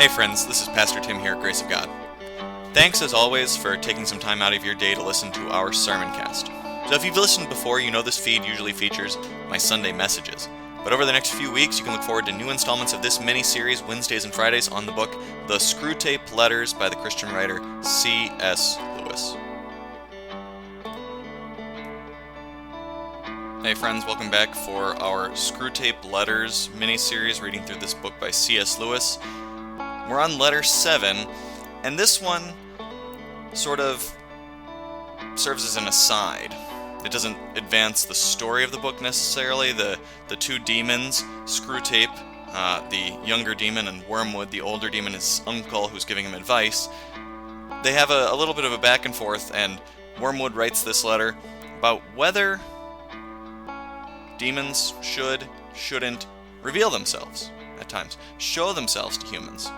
Hey friends, this is Pastor Tim here at Grace of God. Thanks as always for taking some time out of your day to listen to our sermon cast. So if you've listened before, you know this feed usually features my Sunday messages. But over the next few weeks, you can look forward to new installments of this mini-series Wednesdays and Fridays on the book The Screwtape Letters by the Christian writer C.S. Lewis. Hey friends, welcome back for our Screwtape Letters mini-series reading through this book by C.S. Lewis. We're on letter 7, and this one sort of serves as an aside. It doesn't advance the story of the book necessarily. The two demons, Screwtape, the younger demon, and Wormwood, the older demon, his uncle who's giving him advice, they have a little bit of a back and forth, and Wormwood writes this letter about whether demons shouldn't reveal themselves at times, show themselves to humans.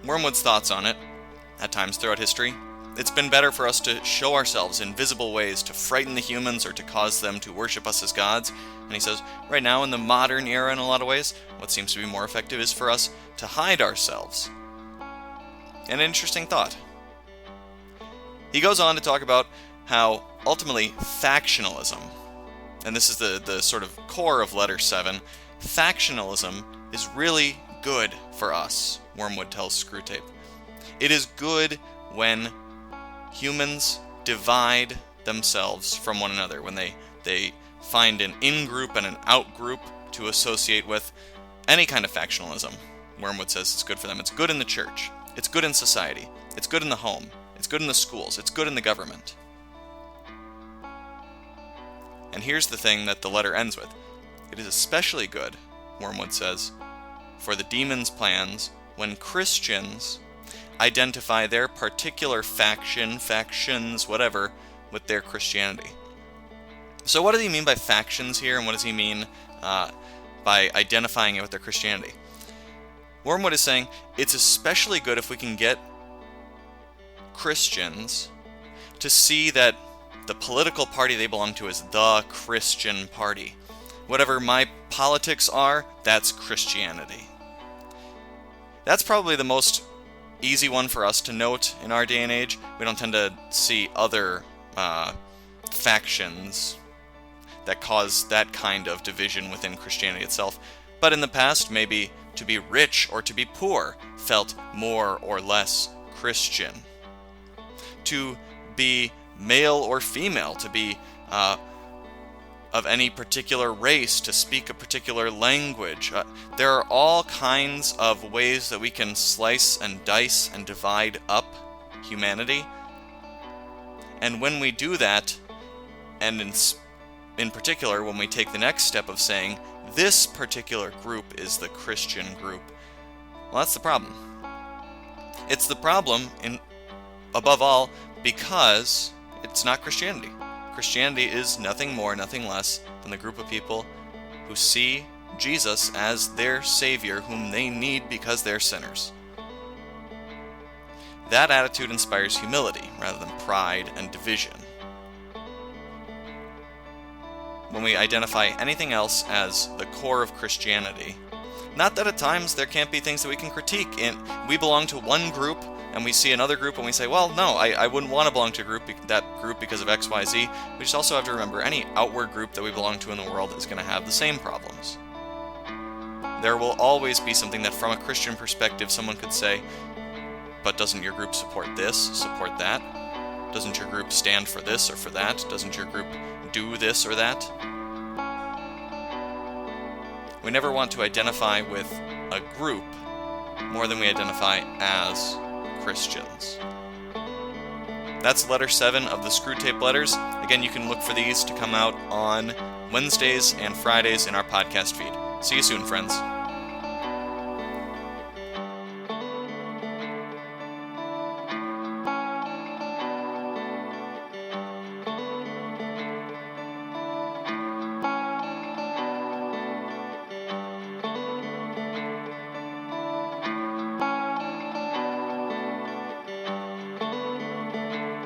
Wormwood's thoughts on it, at times throughout history: it's been better for us to show ourselves in visible ways to frighten the humans or to cause them to worship us as gods. And he says, right now in the modern era in a lot of ways, what seems to be more effective is for us to hide ourselves. An interesting thought. He goes on to talk about how ultimately factionalism, and this is the sort of core of letter 7, factionalism is really good for us, Wormwood tells Screwtape. It is good when humans divide themselves from one another, when they find an in-group and an out-group to associate with. Any kind of factionalism, Wormwood says, is good for them. It's good in the church. It's good in society. It's good in the home. It's good in the schools. It's good in the government. And here's the thing that the letter ends with. It is especially good, Wormwood says, for the demon's plans when Christians identify their particular factions, whatever, with their Christianity. So what does he mean by factions here, and what does he mean by identifying it with their Christianity? Wormwood is saying it's especially good if we can get Christians to see that the political party they belong to is the Christian party. Whatever my politics are, that's Christianity. That's probably the most easy one for us to note in our day and age. We don't tend to see other factions that cause that kind of division within Christianity itself. But in the past, maybe to be rich or to be poor felt more or less Christian. To be male or female, to be of any particular race, to speak a particular language. There are all kinds of ways that we can slice and dice and divide up humanity. And when we do that, and in particular when we take the next step of saying, this particular group is the Christian group, well, that's the problem. It's the problem, above all, because it's not Christianity. Christianity is nothing more, nothing less than the group of people who see Jesus as their Savior, whom they need because they're sinners. That attitude inspires humility rather than pride and division. When we identify anything else as the core of Christianity, not that at times there can't be things that we can critique. We belong to one group, and we see another group and we say, well, no, I wouldn't want to belong to that group because of X, Y, Z. We just also have to remember any outward group that we belong to in the world is going to have the same problems. There will always be something that from a Christian perspective someone could say, but doesn't your group support this, support that? Doesn't your group stand for this or for that? Doesn't your group do this or that? We never want to identify with a group more than we identify as Christians. That's letter 7 of the Screwtape letters. Again, you can look for these to come out on Wednesdays and Fridays in our podcast feed. See you soon, friends.